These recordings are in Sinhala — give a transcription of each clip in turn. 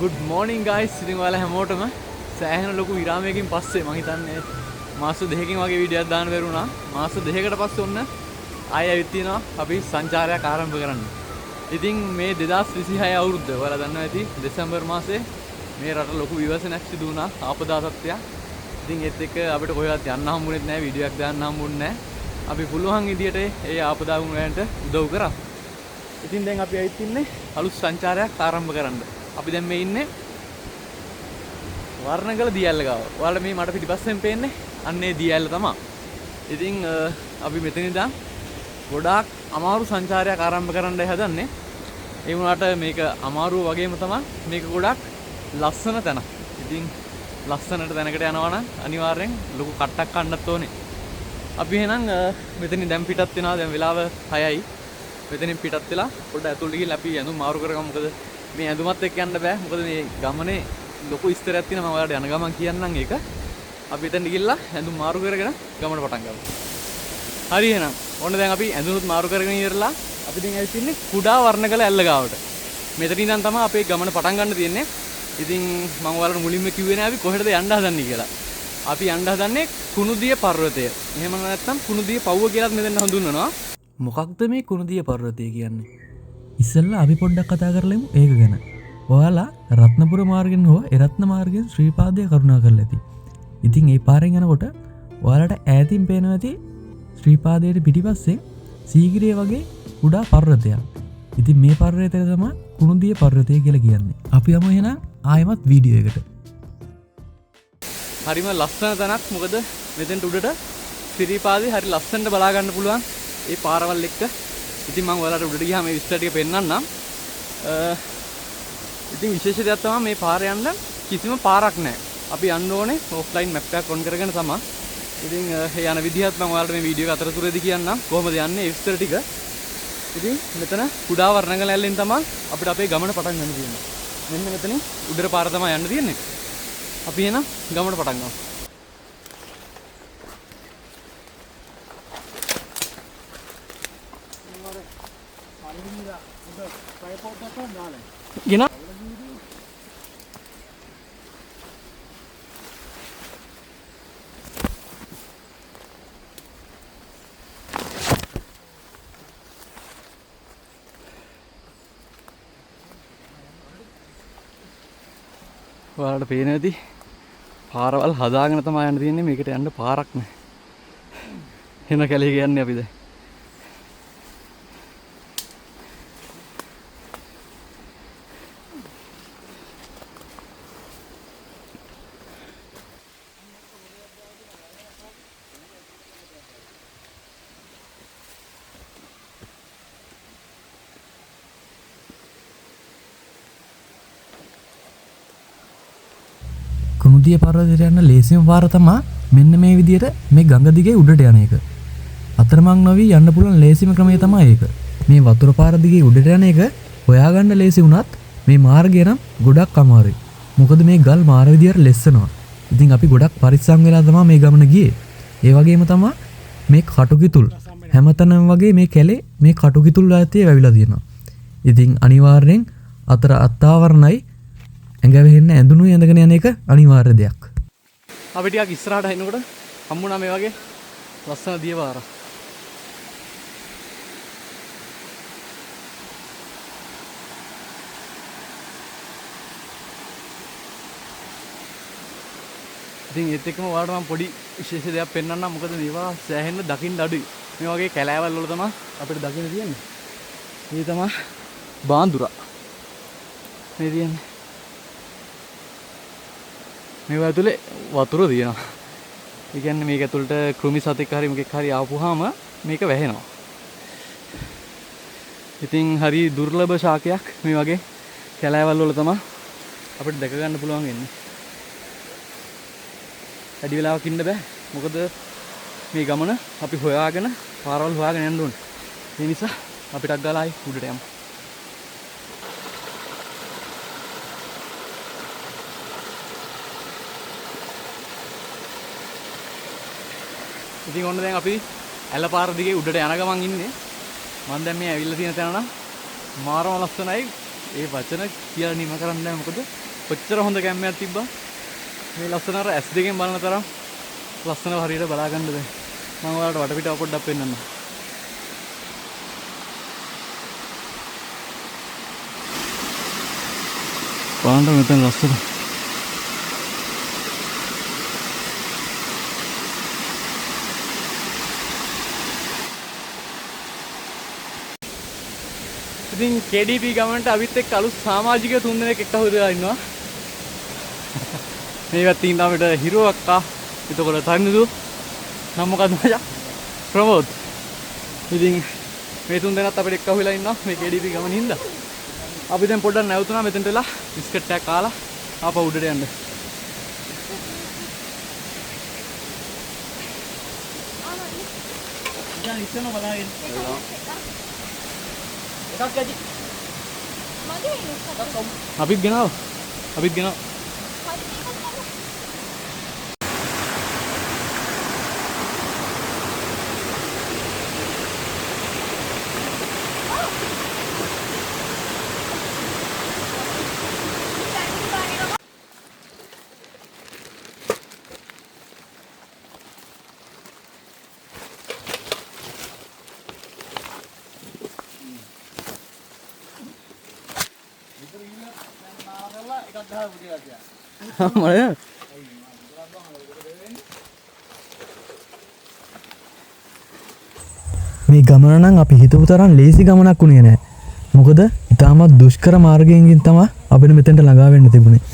good morning guys. ඉතින් ඔයාලා හැමෝටම සෑහෙන ලොකු විරාමයකින් පස්සේ මම හිතන්නේ මාස දෙකකින් වගේ වීඩියෝයක් දාන්න බැරුණා. මාස දෙකකට පස්සේ ඔන්න ආයෙ ඇවිත් තිනවා අපි සංචාරයක් ආරම්භ කරන්න. ඉතින් මේ 2026 අවුරුද්ද ඔයාලා දන්නවා ඇති දෙසැම්බර් මාසේ මේ රට ලොකු විවසනයක් සිදු වුණා ආපදා තත්ත්වයක්. ඉතින් ඒත් එක්ක අපිට කොහෙවත් යන්න හම්බුනේ නැහැ, වීඩියෝයක් දාන්න හම්බුනේ නැහැ. අපි පුළුවන් විදියට ඒ ආපදා වුණාට උදව් කරා. ඉතින් දැන් අපි ඇවිත් ඉන්නේ අලුත් සංචාරයක් ආරම්භ කරන්න. අපි දැන් මේ ඉන්නේ වර්ණගල දියැල්ල ගාව. ඔයාලා මේ මට පිටිපස්සෙන් පේන්නේ අන්නේ දියැල්ල තමයි. ඉතින් අපි මෙතන ඉඳන් ගොඩාක් අමාරු සංචාරයක් ආරම්භ කරන්නයි හදන්නේ. ඒ වුණාට මේක අමාරු වගේම තමයි මේක ගොඩාක් ලස්සන තැනක්. ඉතින් ලස්සනට තැනකට යනවා නම් අනිවාර්යෙන් ලොකු කට්ටක් කන්නත් ඕනේ. අපි එහෙනම් මෙතනින් දැන් පිටත් වෙනවා. දැන් වෙලාව 6යි. මෙතනින් පිටත් වෙලා පොඩ්ඩක් ඇතුළට ගිහින් අපි ඇඳුම් මාරු කරගමු. මොකද මේ ඇඳුමත් එක්ක යන්න බෑ. මොකද මේ ගමනේ ලොකු විස්තරයක් තියෙනවා. මම ඔයාලට යන ගමන් කියන්නම් ඒක. අපි එතන ගිහිල්ලා ඇඳුම් මාරු කරගෙන ගමන පටන් ගමු. හරි එහෙනම්. ඔන්න දැන් අපි ඇඳුනුත් මාරු කරගෙන ඉවරලා අපි දැන් ඇවිත් ඉන්නේ කුඩා වර්ණගල ඇල්ල ගාවට. මෙතන ඉඳන් තමයි අපේ ගමන පටන් ගන්න තියෙන්නේ. ඉතින් මම ඔයාලට මුලින්ම කිව්වේ නෑ අපි කොහෙටද යන්න හදන්නේ කියලා. අපි යන්න හදන්නේ කුණුදිය පර්වතය. එහෙම නැත්නම් කුණුදිය පව්ව කියලාත් මෙතන හඳුන්වනවා. මොකක්ද මේ කුණුදිය පර්වතය කියන්නේ? ඉස්සෙල්ලා අපි පොඩ්ඩක් කතා කරලමු ඒක ගැන. ඔයාලා රත්නපුර මාර්ගෙන් හෝ එරත්න මාර්ගෙන් ශ්‍රීපාදය කරුණා කරලා ඇති. ඉතින් ඒ පාරෙන් යනකොට ඔයාලට ඈතින් පේනවා ඇති ශ්‍රීපාදයට පිටිපස්සේ සීගිරිය වගේ කුඩා පර්වතයක්. ඉතින් මේ පර්වතය තමයි කුණුදිය පර්වතය කියලා කියන්නේ. අපි යමු එහෙනම් ආයෙමත් වීඩියෝ එකට. හරිම ලස්සන තැනක්. මොකද මෙතෙන්ට උඩට ශ්‍රීපාදේ හරි ලස්සනට බලා ගන්න පුළුවන් ඒ පාරවල් එක්ක. ඉතින් මම ඔයාලට උඩට ගියාම මේ විස්තර ටික පෙන්නන්නම්. ඉතින් විශේෂ දෙයක් තමයි මේ පාරේ යන්න කිසිම පාරක් නැහැ. අපි යන්න ඕනේ ඔෆ්ලයින් මැප් එකක් ඔන් කරගෙන තමයි. ඉතින් ඒ යන විදිහත් මම ඔයාලට මේ වීඩියෝ එක අතරතුරේදී කියන්නම් කොහොමද යන්නේ ඒ විස්තර ටික. ඉතින් මෙතන කුඩා වර්ණගල ඇල්ලෙන් තමයි අපිට අපේ ගමන පටන් ගන්න තියෙන්නේ. මෙන්න මෙතනින් උඩට පාර තමයි යන්න තියෙන්නේ. අපි එහෙනම් ගමන පටන් ගමු. ගෙන ඔයාලට පේන ඇති පාරවල් හදාගෙන තමයි යන්න තියෙන්නේ. මේකට යන්න පාරක් නැහැ. එන කැලේ කියන්නේ අපි දැන්. කුණුදිය පර්වතයට යන ලේසිම පාර තමයි මෙන්න මේ විදියට මේ ගඟ දිගේ උඩට යන එක. අතරමං නොවි යන්න පුළුවන් ලේසිම ක්‍රමය තමයි ඒක. මේ වතුර පාර දිගේ උඩට යන එක හොයාගන්න ලේසි වුණත් මේ මාර්ගය නම් ගොඩක් අමාරුයි. මොකද මේ ගල් මාර විදියට ලෙස්සනවා. ඉතින් අපි ගොඩක් පරිස්සම් වෙලා තමයි මේ ගමන ගියේ. ඒ වගේම තමයි මේ කටුකිතුල් හැමතැනම වගේ මේ කැලේ මේ කටුකිතුල් ආයතේ වැවිලා තියෙනවා. ඉතින් අනිවාර්යෙන් අතර අත්තාවරණයි ඇඟ වෙහෙන්න ඇඳුණු ඇඳගෙන යන එක අනිවාර්ය දෙයක්. අපි ටිකක් ඉස්සරහට එනකොට හම්බුණා මේ වගේ ලස්සන දිය පාරක්. ඉතින් ඒත් එක්කම ඔයාලට මම පොඩි විශේෂ දෙයක් පෙන්නන්නම්. මොකද මේවා සෑහෙන්න දකින්න අඩුයි. මේ වගේ කැලෑවල් වල තමයි අපිට දකින්න තියෙන්නේ. මේ තමයි බාඳුරා. මේ තියෙන්නේ. මේවා ඇතුලේ වතුර තියෙනවා. ඒ කියන්නේ මේක ඇතුළට කෘමි සතෙක් හරි මොකෙක් හරි ආපුවාම මේක වැහෙනවා. ඉතින් හරි දුර්ලභ ශාකයක් මේ වගේ කැලෑවල් වල තමයි අපිට දැක ගන්න පුළුවන් වෙන්නේ. වැඩි වෙලාවක් ඉන්න බෑ. මොකද මේ ගමන අපි හොයාගෙන පාරවල් හොයාගෙන යන්න ඕනේ. ඒ නිසා අපිටක් ගාලා ආයි උඩට යමු. ඉතින් ඔන්න දැන් අපි ඇල පාර දිගේ උඩට යන ගමන් ඉන්නේ. මම දැන් මේ ඇවිල්ලා තියෙන තැන නම් මාරම ලස්සනයි. ඒ වචන කියලා නිම කරන්න බෑ. මොකද කොච්චර හොඳ කැම්මයක් තිබ්බා. මේ ලස්සන අර S2 එකෙන් බලන තරම් ලස්සන හරියට බලා ගන්න බෑ. මම ඔයාලට වටපිටාව පොඩ්ඩක් පෙන්නන්නම්. බලන්න මෙතන ලස්සන. ඉතින් KDP ගමන්ට අවිත් එක්ක අලුත් සමාජිකයෝ 3 දෙනෙක් එක්ක හුදලා ඉන්නවා. මේ පැත්තේ ඉන්නවා අපිට හිරෝ අක්කා. එතකොට තනිදු නම් මොකක්ද මචං? ප්‍රමෝද්. ඉතින් මේ 3 දෙනාත් අපිට එක්ක හුදලා ඉන්නවා මේ KDP ගමන හින්දා. අපි දැන් පොඩ්ඩක් නැවතුණා මෙතනට වෙලා බිස්කට් එකක් කාලා ආපහු උඩට යන්න. දැන් ඉස්සෙල්ම බලාගෙන. එකක් ඇති. මගේ අපිත් ගෙනාව. අපිත් ගෙනාව. මම මේ ගමන නම් අපි හිතපු තරම් ලේසි ගමනක් වුණේ නැහැ. මොකද ඉතාමත් දුෂ්කර මාර්ගයෙන් තමයි අපිට මෙතෙන්ට ළඟා වෙන්න තිබුණේ.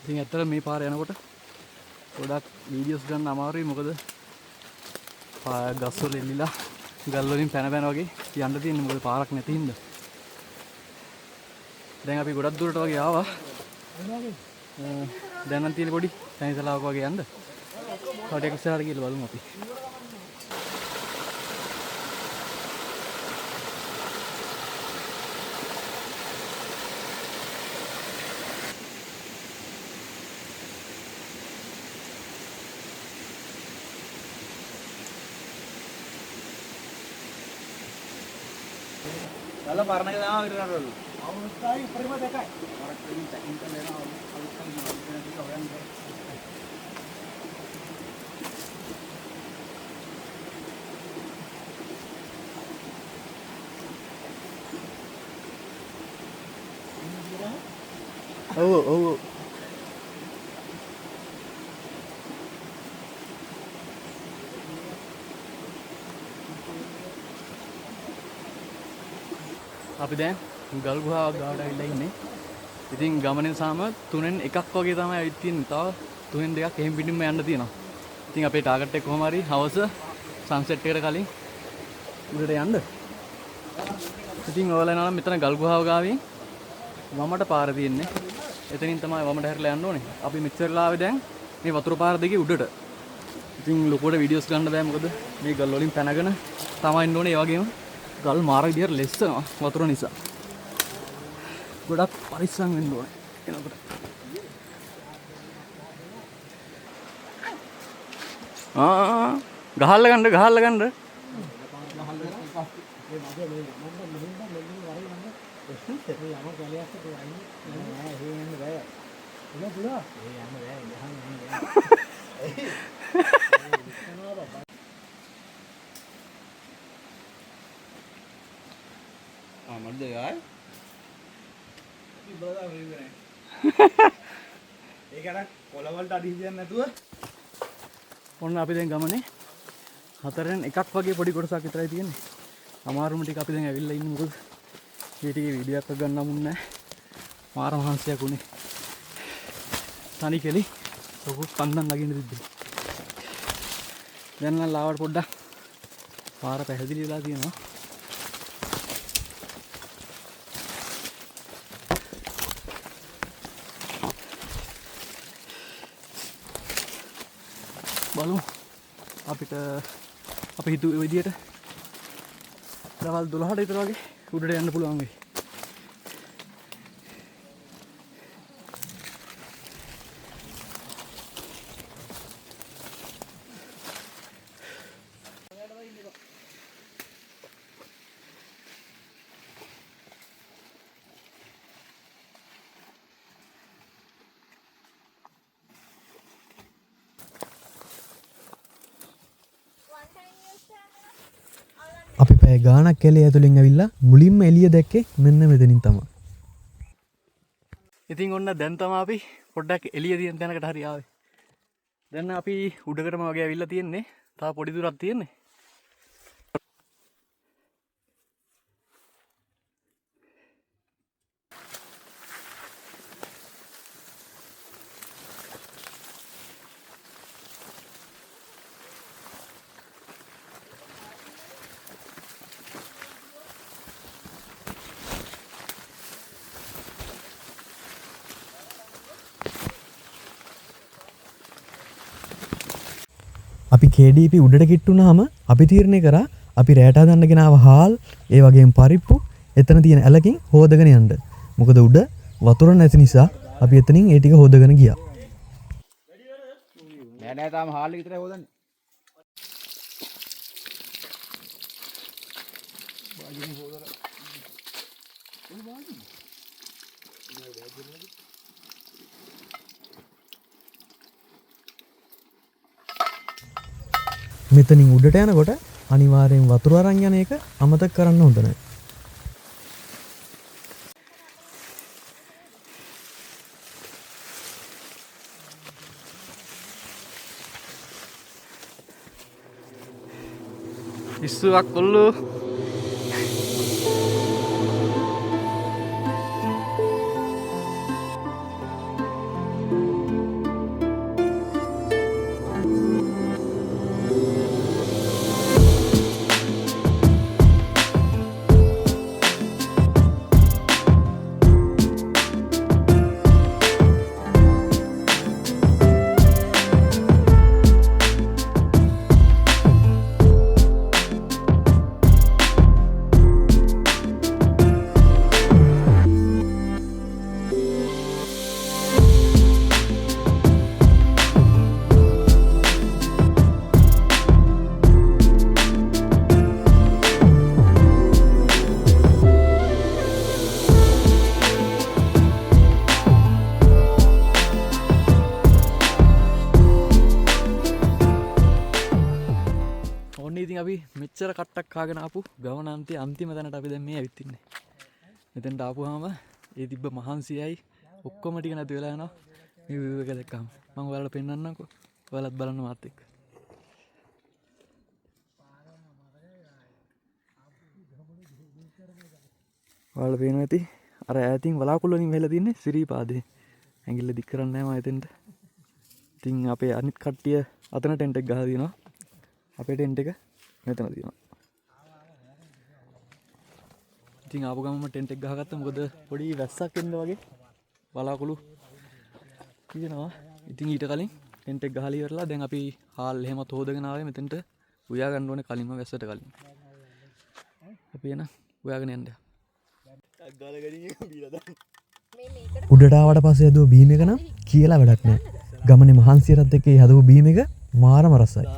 ඉතින් ඇත්තට මේ පාර යනකොට ගොඩක් වීඩියෝස් ගන්න අමාරුයි. මොකද ගස් වල එල්ලිලා ගල් වලින් පැන පැන වගේ යන්න තියෙන්නේ. මොකද පාරක් නැති හින්දා. දැන් අපි ගොඩක් දුරට වගේ ආවා. දැන් නම් තියෙන පොඩි තනිතලාවක වගේ යන්න. තව ටිකක් ඉස්සරහට ගිහලා බලමු අපි. Kalau parna kita mau itu dulu. Awal sekali prima dekai. Orang ini tak ingin lena awal sekali nanti kau yang Oh. අපි දැන් ගල් ගුහාවක් ගාවට ඇවිල්ලා ඉන්නේ. ඉතින් ගමනේ සාම තුනෙන් එකක් වගේ තමයි ඇවිත් තියෙන්නේ. තව තුනෙන් දෙකක් එහෙම් පිටින්ම යන්න තියෙනවා. ඉතින් අපේ ටාගට් එක කොහොම හරි හවස සන්සෙට් එකට කලින් උඩට යන්න. ඉතින් ඔයාලා එනවා නම් මෙතන ගල් ගුහාව ගාවින් වමට පාර තියෙන්නේ. එතනින් තමයි වමට හැරිලා යන්න ඕනේ. අපි මෙච්චරලා ආවේ දැන් මේ වතුර පාර දෙකේ උඩට. ඉතින් ලොකුවට වීඩියෝස් ගන්න බෑ. මොකද මේ ගල් වලින් පැනගෙන තමයි ඉන්න ඕනේ. ඒ වගේම ගල් මාර විදියට ලෙස්සනවා වතුර නිසා. ගොඩක් පරිස්සම් වෙන්න ඕනේ එනකොට. ගහල්ල ගන්න. මඩද යායි. ඉබලා වෙන්නේ. ඒකට කොළවලට අඩි හිටියන් නැතුව ඔන්න අපි දැන් ගමනේ හතරෙන් එකක් වගේ පොඩි කොටසක් විතරයි තියෙන්නේ. අමාරුම ටික අපි දැන් ඇවිල්ලා ඉන්නේ. මොකද මේ ටිකේ වීඩියෝ එකක් ගන්න නමුත් නැහැ. මාර මහන්සියක් උනේ. තනි කෙලි ලොකු කන්දන් නගින්න තිබ්බේ. දැන් නම් ලාවට පොඩ්ඩක් පාර පැහැදිලි වෙලා තියෙනවා. බලමු අපිට අපි හිතුවේ ඔය විදියට දවල් 12ට විතර වගේ උඩට යන්න පුළුවන් වෙයි. අපි පැය ගානක් කැලේ ඇතුලෙන් ඇවිල්ලා මුලින්ම එළිය දැක්කේ මෙන්න මෙතනින් තමයි. ඉතින් ඔන්න දැන් තමයි අපි පොඩ්ඩක් එළිය තියෙන තැනකට හරි ආවේ. දැන් අපි උඩකටම වගේ ඇවිල්ලා තියෙන්නේ. තව පොඩි දුරක් තියෙන්නේ. අපි KDP උඩට කිට්ටුනාම අපි තීරණය කරා අපි රැට හදන්න ගෙනාව හාල් ඒ වගේම පරිප්පු එතන තියෙන ඇලකින් හොදගෙන යන්න. මොකද උඩ වතුර නැති නිසා අපි එතනින් ඒ ටික හොදගෙන ගියා. නෑ තාම හාල් එක විතරයි හොදන්නේ. මෙතනින් උඩට යනකොට අනිවාර්යෙන් වතුර අරන් යන එක අමතක කරන්න හොඳ නැහැ. ඉස්සුවක් කොල්ලෝ ඉතින් අපි මෙච්චර කට්ටක් කාගෙන ආපු ගමනාන්තයේ අන්තිම තැනට අපි දැන් මේ ඇවිත් ඉන්නේ. මෙතෙන්ට ආපුවාම ඒ තිබ්බ මහන්සියයි ඔක්කොම ටික නැති වෙලා යනවා. මේ view එක දැක්කම මම ඔයාලට පෙන්නන්නම්කෝ. ඔයාලත් බලන්න මාත් එක්ක. ඔයාලා පේනවා ඇති අර ඈතින් වලාකුළු වලින් වෙලා තින්නේ සිරීපාදේ. ඇඟිල්ල දික් කරන්නේ නැහැ මම එතෙන්ට. ඉතින් අපේ අනිත් කට්ටිය අතන ටෙන්ට් එක ගහලා දිනවා. අපේ ටෙන්ට් එක මෙතන තියෙනවා. ඉතින් ආපු ගමම ටෙන්ට් එක ගහගත්තා. මොකද පොඩි වැස්සක් එන්න වගේ බලාකුළු තියෙනවා. ඉතින් ඊට කලින් ටෙන්ට් එක ගහලා ඉවරලා දැන් අපි හාල් එහෙමත් හොදගෙන ආවේ මෙතෙන්ට උයා ගන්න ඕනේ කලින්ම වැස්සට කලින්. අපි එන උයාගෙන යන්න. උඩට ආවට පස්සේ හදුව බීම් එක නම් කියලා වැඩක් නැහැ. ගමනේ මහන්සියරත් එක්ක හදුව බීම් එක මාරම රසයි.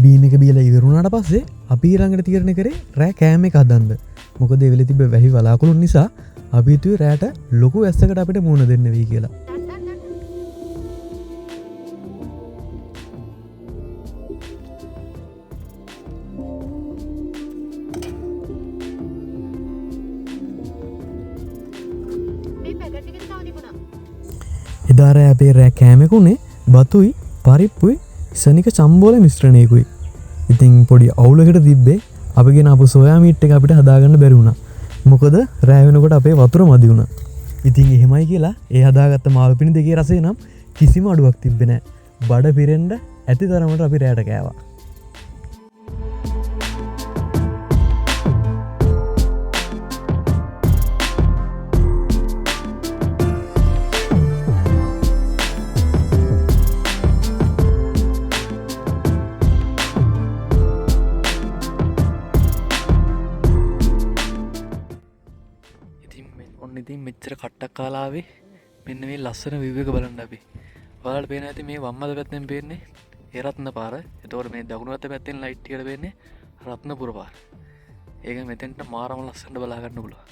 බීම් එක බීලා ඉවරුණාට පස්සේ අපි ඊළඟට තීරණය කරේ රෑ කෑම එක හදන්න. මොකද ඒ වෙලේ තිබ්බ වැහි වලාකුළු නිසා අපි හිතුවේ රෑට ලොකු වැස්සකට අපිට මුහුණ දෙන්න වෙයි කියලා. එදා රෑ අපේ රෑ කෑමකුනේ බතුයි පරිප්පුයි සනික චම්බෝල මිශ්‍රණයකුයි. ඉතින් පොඩි අවුලකට තිබ්බේ අපිගෙන අපු සොයා මීට් එක අපිට හදාගන්න බැරි වුණා. මොකද රෑ වෙනකොට අපේ වතුර මදි වුණා. ඉතින් එහෙමයි කියලා ඒ හදාගත්ත මාළු පිණි දෙකේ රසය නම් කිසිම අඩුවක් තිබ්බේ නැහැ. බඩ පිරෙන්න ඇති තරමට අපි රෑට කෑවා. ඔන්න ඉතින් මෙච්චර කට්ටක් කාලාවේ මෙන්න මේ ලස්සන විවක බලන්න අපි. ඔයාලට පේන ඇති මේ වම් අත පැත්තෙන් පේන්නේ ඒ රත්න පාර. එතකොට මේ දකුණු අත පැත්තෙන් ලයිට් එකට පේන්නේ රත්නපුර පාර. ඒක මෙතෙන්ට මාරම ලස්සනට බලා ගන්න පුළුවන්.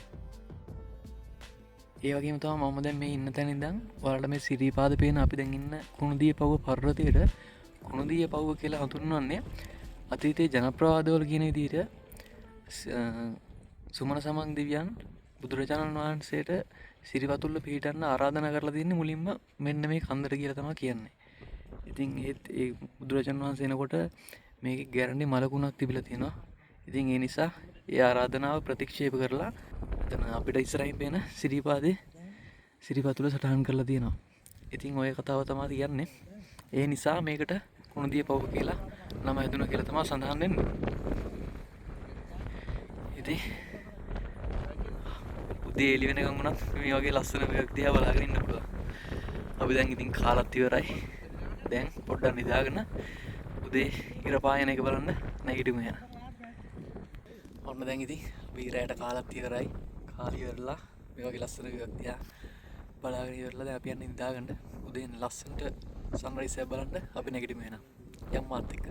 ඒ වගේම තමයි මම දැන් මේ ඉන්න තැන ඉඳන් ඔයාලට මේ සිරිපාද පේන අපි දැන් ඉන්න කුණුදිය පව්ව පර්වතයට කුණුදිය පව්ව කියලා හඳුන්වන්නේ අතීතයේ ජනප්‍රවාදවල කියන විදිහට සුමන සමන් දෙවියන් බුදුරජාණන් වහන්සේට සිරිවතුල්ල පිහිටන්න ආරාධනා කරලා තින්නේ මුලින්ම මෙන්න මේ කන්දට කියලා තමයි කියන්නේ. ඉතින් ඒ බුදුරජාණන් වහන්සේ එනකොට මේකේ ගැරන්ටි මලකුණක් තිබිලා තියෙනවා. ඉතින් ඒ නිසා ඒ ආරාධනාව ප්‍රතික්ෂේප කරලා එතන අපිට ඉස්සරහින් පේන සිරිපාදේ සිරිවතුල සටහන් කරලා තියෙනවා. ඉතින් ওই කතාව තමයි කියන්නේ. ඒ නිසා මේකට කුණුදිය පව්ව කියලා නම හැදුණා කියලා තමයි සඳහන් වෙන්නේ. ඉතින් උදේ එළි වෙනකම් වුණත් මේ වගේ ලස්සන මේක දිහා බලාගෙන ඉන්න පුළුවන්. අපි දැන් ඉතින් කාලත් ඉවරයි. දැන් පොඩ්ඩක් නිදාගෙන උදේ ඉර පායන එක බලන්න නැගිටිමු යන. ඔන්න දැන් ඉතින් අපි රැයට කාලත් ඉවරයි. කාලය ඉවරලා මේ වගේ ලස්සන මේක දිහා බලාගෙන ඉවරලා දැන් අපි යන්නේ නිදාගන්න. උදේ ලස්සනට සන්රයිස් එක බලන්න අපි නැගිටිමු යන. යම් මාත් එක්ක.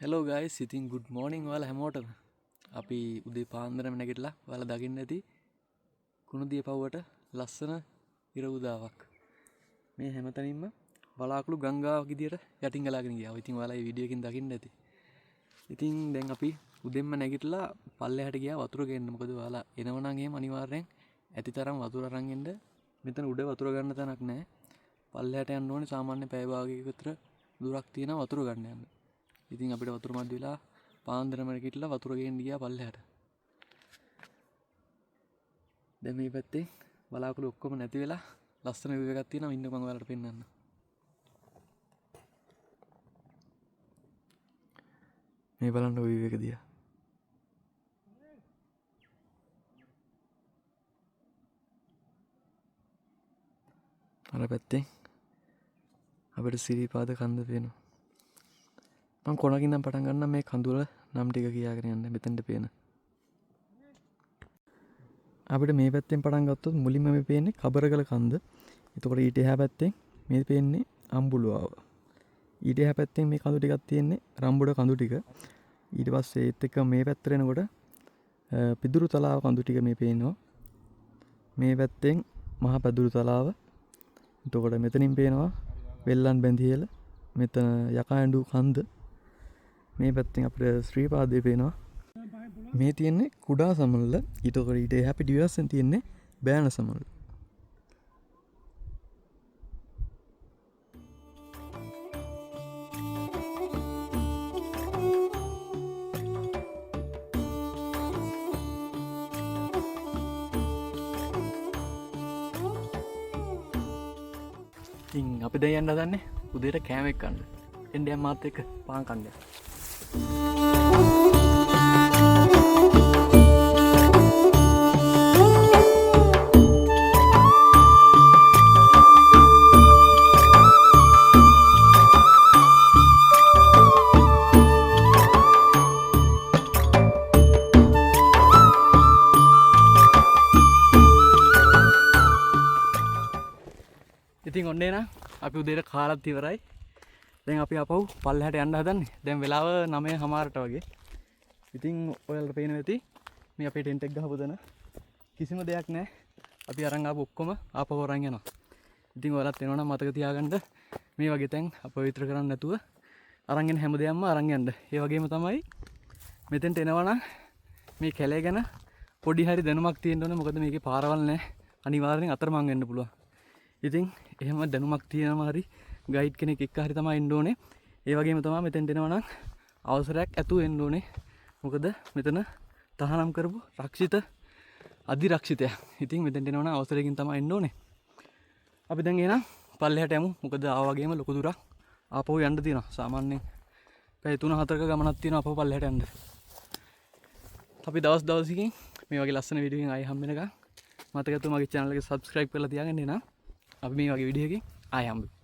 හෙලෝ ගයිස්, ඉතින් ගුඩ් මෝර්නිං ඔයාලා හැමෝටම. අපි උදේ පාන්දරම නැගිටලා ඔයාලා දකින්න ඇති කුණුදිය පව්වට ලස්සන ඉර උදාවක්. මේ හැමතැනින්ම බලාකුළු ගංගාවක් විදියට යටින් ගලාගෙන ගියා. ඉතින් ඔයාලා මේ වීඩියෝ එකෙන් දකින්න ඇති. ඉතින් දැන් අපි උදෙන්ම නැගිටලා පල්ලෙහාට ගියා වතුර ගේන්න. මොකද ඔයාලා එනවනම් එහෙම අනිවාර්යෙන් ඇතිතරම් වතුර අරන් එන්න. මෙතන උඩ වතුර ගන්න තැනක් නැහැ. පල්ලෙහාට යන්න ඕනේ. සාමාන්‍ය පැය භාගයක විතර දුරක් තියෙනවා වතුර ගන්න යන්න. ඉතින් අපිට වතුර මැද වෙලා පාන්දරම නැගිටලා වතුර ගේන්න ගියා පල්ලෙහාට. දැන් මේ පැත්තේ බලාකුළු ඔක්කොම නැති වෙලා ලස්සන view එකක් තියෙනවා. ඉන්න මම ඔයාලට පෙන්නන්න. මේ බලන්න view එක දිහා. අර පැත්තේ අපිට සිරිපාද කන්ද පේනවා. මම කොනකින් නම් පටන් ගන්නම් මේ කඳුල නම් ටික කියාගෙන යන්න මෙතෙන්ට පේන. අපිට මේ පැත්තෙන් පටන් ගත්තොත් මුලින්ම මේ පේන්නේ කබරගල කන්ද. එතකොට ඊට එහා පැත්තෙන් මේ පේන්නේ අම්බුලුවාව. ඊට එහා පැත්තෙන් මේ කඳු ටිකක් තියෙන්නේ රම්බුඩ කඳු ටික. ඊට පස්සේ ඒත් එක්ක මේ පැත්තට එනකොට පිදුරු තලාව කඳු ටික මේ පේනවා. මේ පැත්තෙන් මහා පැදුරු තලාව. එතකොට මෙතනින් පේනවා වෙල්ලන් බැඳියල. මෙතන යකා ඇඬු කන්ද. මේ පැත්තෙන් අපිට ශ්‍රීපාදේ පේනවා. මේ තියෙන්නේ කුඩා සමනල. ඊට එහා පිටිපස්සෙන් තියෙන්නේ බෑන සමනල. ඉතින් අපි දැන් යන්න හදන්නේ උදේට කෑමක් කන්න. එන්නේ මාත් එක්ක පාන් කන්න. ඉතින් ඔන්නේ නම් අපි උදේට කාලත් ඉවරයි. දැන් අපි අපහු පල්ලෙහාට යන්න හදන්නේ. දැන් වෙලාව 9:00ට වගේ. ඉතින් ඔයාලට පේනවා ඇති මේ අපේ ටෙන්ට් එක ගහපු දන කිසිම දෙයක් නැහැ. අපි අරන් ආපු ඔක්කොම ආපහු අරන් යනවා. ඉතින් ඔයාලත් එනවා නම් මතක තියාගන්න මේ වගේ තැන් අපවිත්‍ර කරන්නේ නැතුව අරන් එන හැමදේම අරන් යන්න. ඒ වගේම තමයි මෙතෙන්ට එනවා නම් මේ කැලේ ගැන පොඩි හරි දැනුමක් තියෙන්න ඕනේ. මොකද මේකේ පාරවල් නැහැ. අනිවාර්යෙන් අතරමං වෙන්න පුළුවන්. ඉතින් එහෙම දැනුමක් තියෙනවා හරි ගයිඩ් කෙනෙක් එක්ක හරි තමයි එන්න ඕනේ. ඒ වගේම තමයි මෙතෙන්ට එනවා නම් අවසරයක් ඇතුව එන්න ඕනේ. මොකද මෙතන තහනම් කරපු රක්ෂිත අධිරක්ෂිතය. ඉතින් මෙතෙන්ට එනවා නම් අවසරයකින් තමයි එන්න ඕනේ. අපි දැන් එහෙනම් පල්ලෙහාට යමු. මොකද ආවා වගේම ලොකු දුරක් ආපහු යන්න තියෙනවා. සාමාන්‍යයෙන් පැය 3-4ක ගමනක් තියෙනවා ආපහු පල්ලෙහාට යන්න. අපි දවසකින් මේ වගේ ලස්සන වීඩියෝ එකකින් ආයෙ හම්බ වෙනකම් මතකතු මගේ channel එක subscribe කරලා තියාගන්න එනවා. අපි මේ වගේ වීඩියෝ එකකින් ආයෙ හම්බෙමු.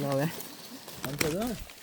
Ya ves.